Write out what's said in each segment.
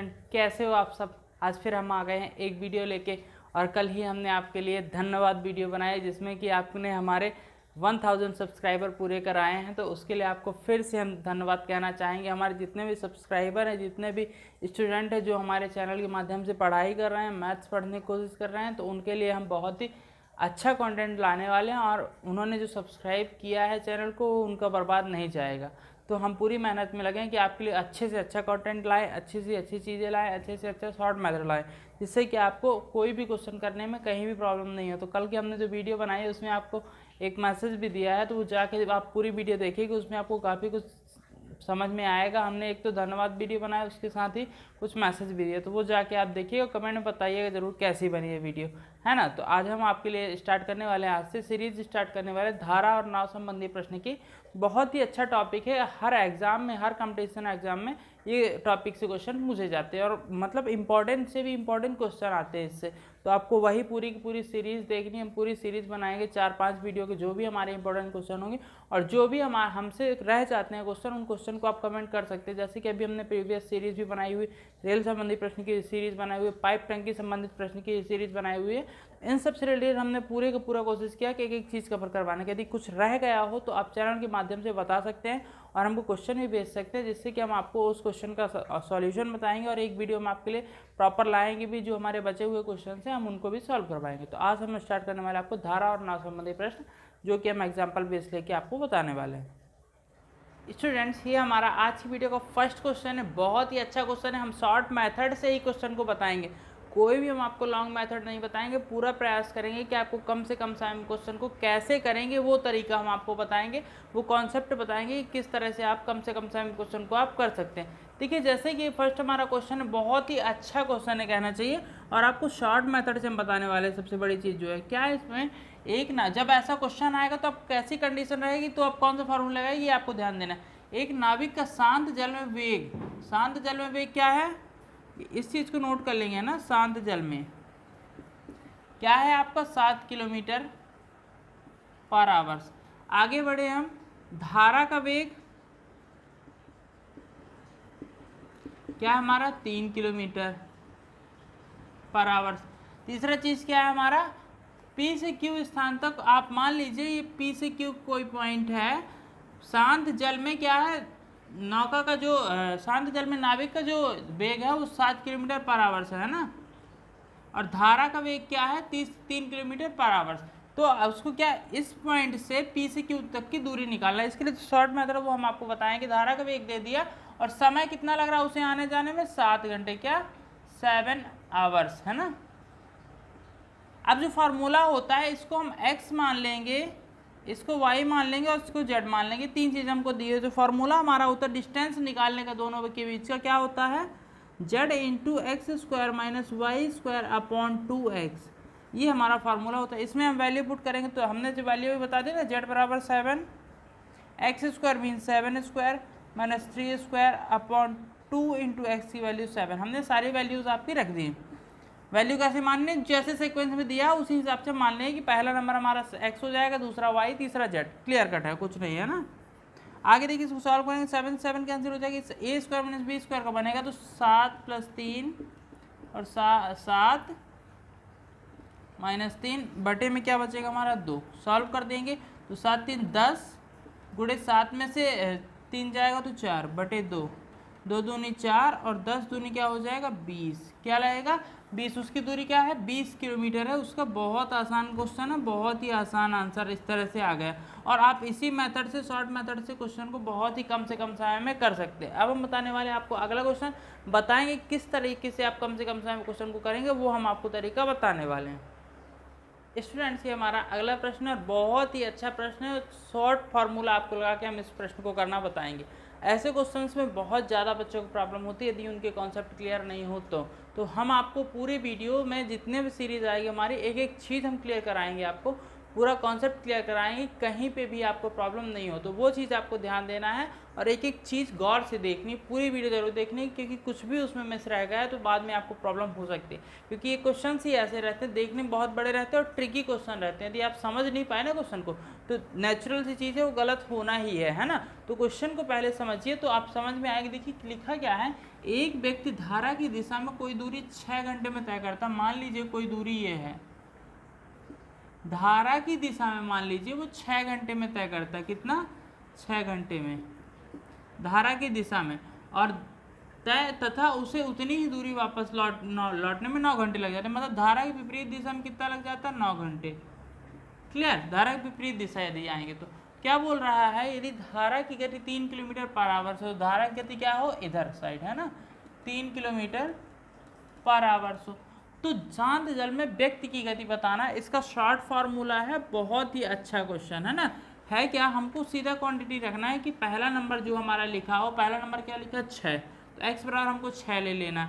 Student, कैसे हो आप सब। आज फिर हम आ गए हैं एक वीडियो लेके, और कल ही हमने आपके लिए धन्यवाद वीडियो बनाया जिसमें कि आपने हमारे 1000 सब्सक्राइबर पूरे कराए हैं। तो उसके लिए आपको फिर से हम धन्यवाद कहना चाहेंगे। हमारे जितने भी सब्सक्राइबर हैं, जितने भी स्टूडेंट हैं जो हमारे चैनल के माध्यम से पढ़ाई कर रहे हैं, मैथ्स पढ़ने की कोशिश कर रहे हैं, तो उनके लिए हम बहुत ही अच्छा कंटेंट लाने वाले हैं। और उन्होंने जो सब्सक्राइब किया है चैनल को, उनका बर्बाद नहीं जाएगा। तो हम पूरी मेहनत में लगे हैं कि आपके लिए अच्छे से अच्छा कंटेंट लाएं, अच्छी से अच्छी चीज़ें लाएं, अच्छे से अच्छा शॉर्ट मेथड लाएं, जिससे कि आपको कोई भी क्वेश्चन करने में कहीं भी प्रॉब्लम नहीं हो। तो कल की हमने जो वीडियो बनाई है उसमें आपको एक मैसेज भी दिया है, तो वो जाके आप पूरी वीडियो देखिएगा, उसमें आपको काफ़ी कुछ समझ में आएगा। हमने एक तो धन्यवाद वीडियो बनाया, उसके साथ ही कुछ मैसेज भी दिए, तो वो जाके आप देखिएगा, कमेंट में बताइएगा ज़रूर कैसी बनी है वीडियो, है ना। तो आज हम आपके लिए स्टार्ट करने वाले हैं, आज से सीरीज स्टार्ट करने वाले धारा और नाव संबंधी प्रश्न की। बहुत ही अच्छा टॉपिक है, हर एग्जाम में, हर कंपटीशन एग्जाम में ये टॉपिक से क्वेश्चन पूछे जाते हैं, और मतलब इंपॉर्टेंट से भी इंपॉर्टेंट क्वेश्चन आते हैं इससे। तो आपको वही पूरी की पूरी सीरीज़ देखनी है। हम पूरी सीरीज़ बनाएंगे 4-5 वीडियो के, जो भी हमारे इंपॉर्टेंट क्वेश्चन होंगे, और जो भी हमसे रह जाते हैं क्वेश्चन, उन क्वेश्चन को आप कमेंट कर सकते हैं। जैसे कि अभी हमने प्रीवियस सीरीज़ भी बनाई हुई, रेल संबंधी प्रश्न की सीरीज़ बनाई हुई है, पाइप टंकी संबंधित प्रश्न की सीरीज़ बनाई हुई है। इन सब से रिलेटेड हमने पूरे का पूरा कोशिश किया कि एक एक चीज़ कवर करवाने की। यदि कुछ रह गया हो तो आप चैनल के माध्यम से बता सकते हैं, और हमको क्वेश्चन भी भेज सकते हैं, जिससे कि हम आपको उस क्वेश्चन का सॉल्यूशन बताएंगे, और एक वीडियो में आपके लिए प्रॉपर लाएंगे भी, जो हमारे बचे हुए क्वेश्चन हैं हम उनको भी सॉल्व करवाएंगे। तो आज हम स्टार्ट करने वाले आपको धारा और नाव संबंधी प्रश्न, जो कि हम एग्जाम्पल बेस लेके आपको बताने वाले हैं। स्टूडेंट्स, ये हमारा आज की वीडियो का फर्स्ट क्वेश्चन है। बहुत ही अच्छा क्वेश्चन है। हम शॉर्ट मेथड से ही क्वेश्चन को बताएंगे, कोई भी हम आपको लॉन्ग मेथड नहीं बताएंगे। पूरा प्रयास करेंगे कि आपको कम से कम समय में क्वेश्चन को कैसे करेंगे वो तरीका हम आपको बताएंगे, वो कॉन्सेप्ट बताएंगे कि किस तरह से आप कम से कम समय में क्वेश्चन को आप कर सकते हैं। देखिए, जैसे कि फर्स्ट हमारा क्वेश्चन है, बहुत ही अच्छा क्वेश्चन है कहना चाहिए, और आपको शॉर्ट मेथड से हम बताने वाले हैं। सबसे बड़ी चीज़ जो है क्या है इसमें, एक ना जब ऐसा क्वेश्चन आएगा तो आप कैसी कंडीशन रहेगी, तो आप कौन सा फॉर्मूला लगाएगी, ये आपको ध्यान देना है। एक नाविक का शांत जल में वेग, शांत जल में वेग क्या है, इस चीज़ को नोट कर लेंगे ना। शांत जल में क्या है आपका 7 किलोमीटर पर आवर्स। आगे बढ़े हम, धारा का वेग क्या है हमारा 3 किलोमीटर पर आवर्स। तीसरा चीज़ क्या है हमारा, पी से क्यू स्थान तक, आप मान लीजिए ये पी से क्यू कोई पॉइंट है। शांत जल में क्या है, नौका का जो शांत जल में नाविक का जो वेग है वो 7 किलोमीटर पर आवर्स है ना, और धारा का वेग क्या है 3 किलोमीटर पर आवर्स। तो उसको क्या, इस पॉइंट से पी से क्यू तक की दूरी निकालना है। इसके लिए शॉर्ट मेथड वो हम आपको बताएंगे। धारा का वेग दे दिया, और समय कितना लग रहा है उसे आने जाने में, 7 घंटे, क्या 7 आवर्स, है ना। अब जो फार्मूला होता है, इसको हम x मान लेंगे, इसको y मान लेंगे, और इसको z मान लेंगे। तीन चीज़ हमको दी है। जो फार्मूला हमारा होता है डिस्टेंस निकालने का दोनों के बीच का, क्या होता है, z into x square minus y square upon 2x, ये हमारा फार्मूला होता है। इसमें हम वैल्यू पुट करेंगे, तो हमने जो वैल्यू भी बता दी ना, z बराबर 7, x square mean 7 square minus 3 square upon 2 into x की वैल्यू 7। हमने सारी वैल्यूज़ आपकी रख दी। वैल्यू कैसे माननी, जैसे सीक्वेंस में दिया उसी हिसाब से मान लें कि पहला नंबर हमारा x हो जाएगा, दूसरा y, तीसरा z। क्लियर कट है, कुछ नहीं है ना। आगे देखिए, इसको सॉल्व करेंगे, 7 7 कैंसिल हो जाएगी, a square minus B square का बनेगा, तो 7 + 3 और 7 - 3 बटे में क्या बचेगा हमारा 2। सॉल्व कर देंगे तो 7 3 10, गुणे 7 में से 3 जाएगा तो 4 बटे 2, 2 दूनी 4 और 10 दूनी क्या हो जाएगा 20। क्या लगेगा 20। उसकी दूरी क्या है 20 किलोमीटर है। उसका बहुत आसान क्वेश्चन है, बहुत ही आसान आंसर इस तरह से आ गया, और आप इसी मेथड से, शॉर्ट मेथड से क्वेश्चन को बहुत ही कम से कम समय में कर सकते हैं। अब हम बताने वाले आपको अगला क्वेश्चन, बताएंगे किस तरीके से आप कम से कम समय में क्वेश्चन को करेंगे, वो हम आपको तरीका बताने वाले हैं। स्टूडेंट्स, ये हमारा अगला प्रश्न है, बहुत ही अच्छा प्रश्न है। शॉर्ट फार्मूला आपको लगा के हम इस प्रश्न को करना बताएंगे। ऐसे क्वेश्चंस में बहुत ज़्यादा बच्चों को प्रॉब्लम होती है यदि उनके कॉन्सेप्ट क्लियर नहीं हो तो हम आपको पूरे वीडियो में जितने भी सीरीज आएगी हमारी, एक एक चीज़ हम क्लियर कराएंगे आपको। पूरा कॉन्सेप्ट क्लियर कराएंगे, कहीं पे भी आपको प्रॉब्लम नहीं हो। तो वो चीज़ आपको ध्यान देना है और एक एक चीज़ गौर से देखनी, पूरी वीडियो जरूर देखनी, क्योंकि कुछ भी उसमें मिस रह गया है तो बाद में आपको प्रॉब्लम हो सकती है। क्योंकि ये क्वेश्चन ही ऐसे रहते हैं, देखने में बहुत बड़े रहते हैं और ट्रिकी क्वेश्चन रहते हैं। यदि आप समझ नहीं पाए ना क्वेश्चन को, तो नेचुरल सी चीज़ है वो गलत होना ही है ना। तो क्वेश्चन को पहले समझिए तो आप समझ में आएगी। देखिए लिखा क्या है, एक व्यक्ति धारा की दिशा में कोई दूरी 6 घंटे में तय करता। मान लीजिए कोई दूरी ये है, धारा की दिशा में मान लीजिए वो 6 घंटे में तय करता है। कितना? 6 घंटे में धारा की दिशा में, और तय तथा उसे उतनी ही दूरी वापस लौटने में 9 घंटे लग जाते हैं। मतलब धारा की विपरीत दिशा में कितना लग जाता है? 9 घंटे। क्लियर? धारा की विपरीत दिशा यदि आएंगे तो क्या बोल रहा है, यदि धारा की गति 3 किलोमीटर पर आवर से, तो धारा की गति क्या हो? इधर साइड है ना, 3 किलोमीटर पर आवर से। तो शांत जल में व्यक्ति की गति बताना, इसका शॉर्ट फार्मूला है। बहुत ही अच्छा क्वेश्चन है ना। है क्या, हमको सीधा क्वांटिटी रखना है कि पहला नंबर जो हमारा लिखा हो, पहला नंबर क्या लिखा है? 6, तो x बराबर हमको 6 ले लेना।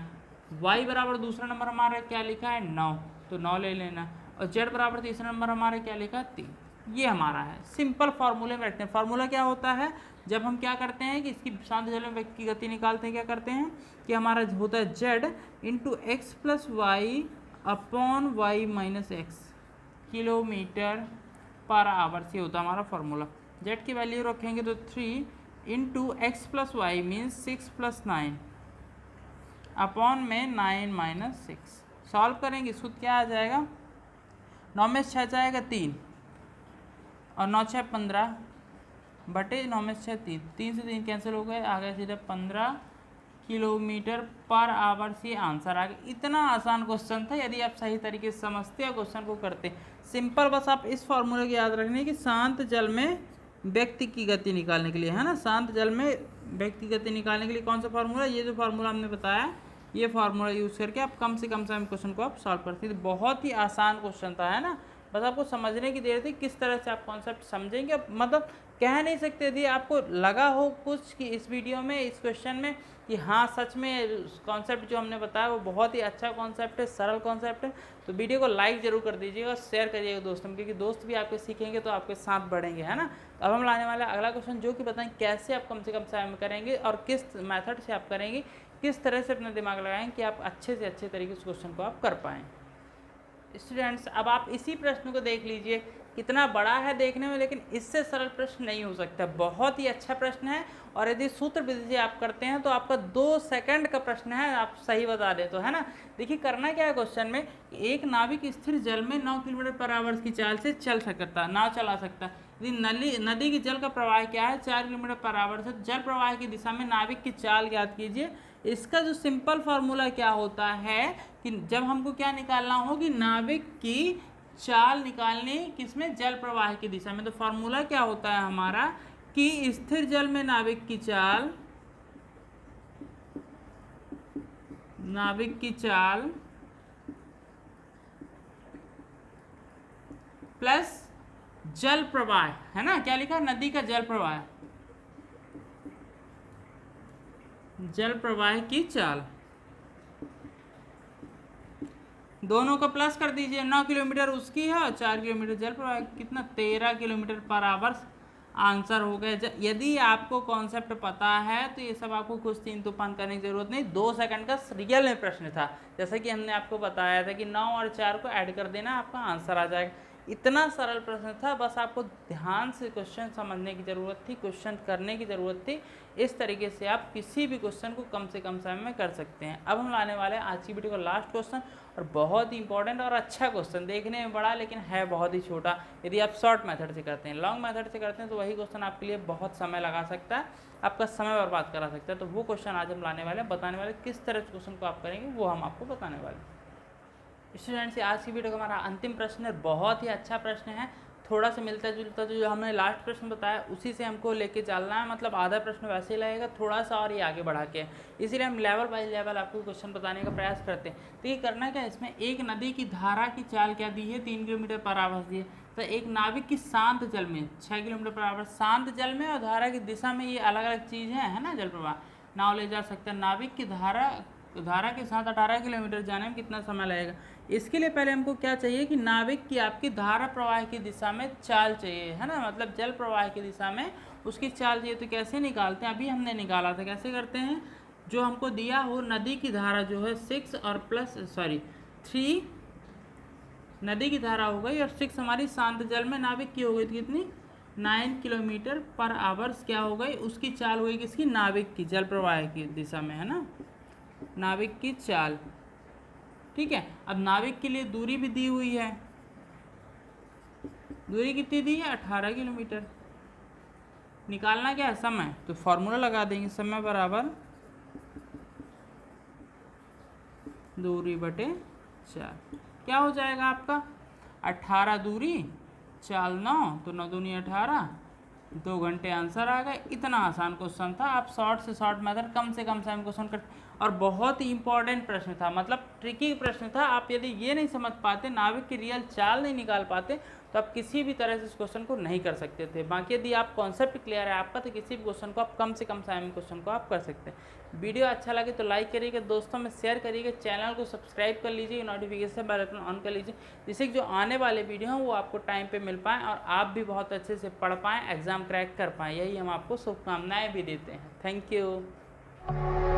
y बराबर दूसरा नंबर हमारा क्या लिखा है? 9, तो 9 ले लेना। और z बराबर तीसरा नंबर हमारा क्या लिखा है? 3। ये हमारा है। सिंपल फार्मूले में रखते हैं। फार्मूला क्या होता है, जब हम क्या करते हैं कि इसकी शांत जल में व्यक्ति की गति निकालते हैं, क्या करते हैं कि हमारा होता है z into x plus y upon y minus x kilometre per hour से होता है हमारा फार्मूला। z की वैल्यू रखेंगे तो 3 into x plus y means 6 plus 9 upon में 9 माइनस 6। सॉल्व करेंगे इसको क्या आ जाएगा, 9 में 6 जाएगा 3 और 9 6 15 बटे 9 में 6 3, 3 से 3 कैंसिल हो गए, आ गए सीधे 15 किलोमीटर पर आवर से आंसर आ गया। इतना आसान क्वेश्चन था यदि आप सही तरीके से समझते और क्वेश्चन को करते। सिंपल, बस आप इस फॉर्मूले को याद रखने कि शांत जल में व्यक्ति की गति निकालने के लिए, है ना, शांत जल में व्यक्ति की गति निकालने के लिए कौन सा फार्मूला, ये जो फार्मूला हमने बताया, ये फार्मूला यूज़ करके आप कम से कम समय क्वेश्चन को आप सॉल्व करते थे। बहुत ही आसान क्वेश्चन था, है ना। बस आपको समझने की देर थी, किस तरह से आप कॉन्सेप्ट समझेंगे। मतलब कह नहीं सकते यदि आपको लगा हो कुछ कि इस वीडियो में, इस क्वेश्चन में, कि हाँ सच में कॉन्सेप्ट जो हमने बताया वो बहुत ही अच्छा कॉन्सेप्ट है, सरल कॉन्सेप्ट है, तो वीडियो को लाइक जरूर कर दीजिएगा और शेयर करिएगा दोस्तों में, क्योंकि दोस्त भी आपके सीखेंगे तो आपके साथ बढ़ेंगे, है ना। तो अब हम लाने वाले अगला क्वेश्चन, जो कि बताएं कैसे आप कम से कम समय में करेंगे और किस मेथड से आप करेंगे, किस तरह से अपना दिमाग लगाएं कि आप अच्छे से अच्छे तरीके से क्वेश्चन को आप कर पाएँ। स्टूडेंट्स, अब आप इसी प्रश्न को देख लीजिए, कितना बड़ा है देखने में, लेकिन इससे सरल प्रश्न नहीं हो सकता। बहुत ही अच्छा प्रश्न है, और यदि सूत्र विधि से आप करते हैं तो आपका 2 सेकंड का प्रश्न है, आप सही बता दें तो, है ना। देखिए करना क्या है क्वेश्चन में, एक नाविक स्थिर जल में 9 किलोमीटर पर आवर की चाल से चल सकता, नाव चला सकता है। यदि नदी की जल का प्रवाह क्या है, 4 किलोमीटर पर आवर से, जल प्रवाह की दिशा में नाविक की चाल ज्ञात कीजिए। इसका जो सिंपल फार्मूला क्या होता है कि जब हमको क्या निकालना हो कि नाविक की चाल निकालनी, किसमें? जल प्रवाह की दिशा में। तो फार्मूला क्या होता है हमारा कि स्थिर जल में नाविक की चाल प्लस जल प्रवाह, है ना। क्या लिखा? नदी का जल प्रवाह, जल प्रवाह की चाल, दोनों को प्लस कर दीजिए। 9 किलोमीटर उसकी है और 4 किलोमीटर जल प्रवाह, कितना? 13 किलोमीटर पर आवर आंसर हो गया। यदि आपको कॉन्सेप्ट पता है तो ये सब आपको कुछ तीन तूफान करने की जरूरत नहीं, 2 सेकंड का रियल में प्रश्न था। जैसे कि हमने आपको बताया था कि 9 और 4 को ऐड कर देना, आपका आंसर आ जाएगा। इतना सरल प्रश्न था, बस आपको ध्यान से क्वेश्चन समझने की ज़रूरत थी, क्वेश्चन करने की ज़रूरत थी। इस तरीके से आप किसी भी क्वेश्चन को कम से कम समय में कर सकते हैं। अब हम लाने वाले हैं आज की वीडियो का लास्ट क्वेश्चन, और बहुत ही इंपॉर्टेंट और अच्छा क्वेश्चन, देखने में बड़ा लेकिन है बहुत ही छोटा। यदि आप शॉर्ट मेथड से करते हैं, लॉन्ग मेथड से करते हैं तो वही क्वेश्चन आपके लिए बहुत समय लगा सकता है, आपका समय बर्बाद करा सकता है। तो वो क्वेश्चन आज हम लाने वाले हैं, बताने वाले किस तरह से क्वेश्चन को आप करेंगे वो हम आपको बताने वाले हैं। स्टूडेंट्स, आज की वीडियो का हमारा अंतिम प्रश्न है, बहुत ही अच्छा प्रश्न है, थोड़ा सा मिलता जुलता जो हमने लास्ट प्रश्न बताया उसी से हमको लेके चलना है। मतलब आधा प्रश्न वैसे ही लगेगा, थोड़ा सा और ये आगे बढ़ा के, इसीलिए हम लेवल बाय लेवल आपको क्वेश्चन बताने का प्रयास करते हैं। तो ये करना क्या है, इसमें एक नदी की धारा की चाल क्या दी है, 3 किलोमीटर पर आवर दी है। तो एक नाविक की शांत जल में 6 किलोमीटर पर आवर, शांत जल में और धारा की दिशा में ये अलग अलग चीज़ है ना। जल प्रवाह, नाव ले जा सकता है। नाविक की धारा तो धारा के साथ 18 किलोमीटर जाने में कितना समय लगेगा। इसके लिए पहले हमको क्या चाहिए कि नाविक की आपकी धारा प्रवाह की दिशा में चाल चाहिए, है ना, मतलब जल प्रवाह की दिशा में उसकी चाल चाहिए। तो कैसे निकालते हैं, अभी हमने निकाला था, कैसे करते हैं, जो हमको दिया हो नदी की धारा जो है 6 और प्लस 3 नदी की धारा हो गई और 6 हमारी शांत जल में नाविक की हो गई थी कितनी 9 किलोमीटर पर आवर्स क्या हो गई, उसकी चाल हो गई किसकी, नाविक की, जल प्रवाह की दिशा में, है ना, नाविक की चाल। ठीक है, अब नाविक के लिए दूरी भी दी हुई है, दूरी कितनी दी है 18 किलोमीटर। निकालना क्या है, समय, तो फॉर्मूला लगा देंगे, समय बराबर दूरी बटे 4। क्या हो जाएगा आपका 18 दूरी, चाल 9, तो 9 दूनी 18, 2 घंटे आंसर आ गए। इतना आसान क्वेश्चन था, आप शॉर्ट से शॉर्ट मेथड कम से कम टाइम क्वेश्चन कर, और बहुत ही इंपॉर्टेंट प्रश्न था, मतलब ट्रिकी प्रश्न था। आप यदि ये नहीं समझ पाते, नाविक की रियल चाल नहीं निकाल पाते, तो आप किसी भी तरह से इस क्वेश्चन को नहीं कर सकते थे। बाकी यदि आप कॉन्सेप्ट क्लियर है आपका, तो किसी भी क्वेश्चन को आप कम से कम टाइम में क्वेश्चन को आप कर सकते हैं। वीडियो अच्छा लगे तो लाइक करिएगा, दोस्तों में शेयर करिएगा, चैनल को सब्सक्राइब कर लीजिए, नोटिफिकेशन बेल आइकन ऑन कर लीजिए, जिससे जो आने वाले वीडियो हैं वो आपको टाइम पे मिल पाएँ और आप भी बहुत अच्छे से पढ़ पाएँ, एग्जाम क्रैक कर पाएँ। यही हम आपको शुभकामनाएँ भी देते हैं। Thank you.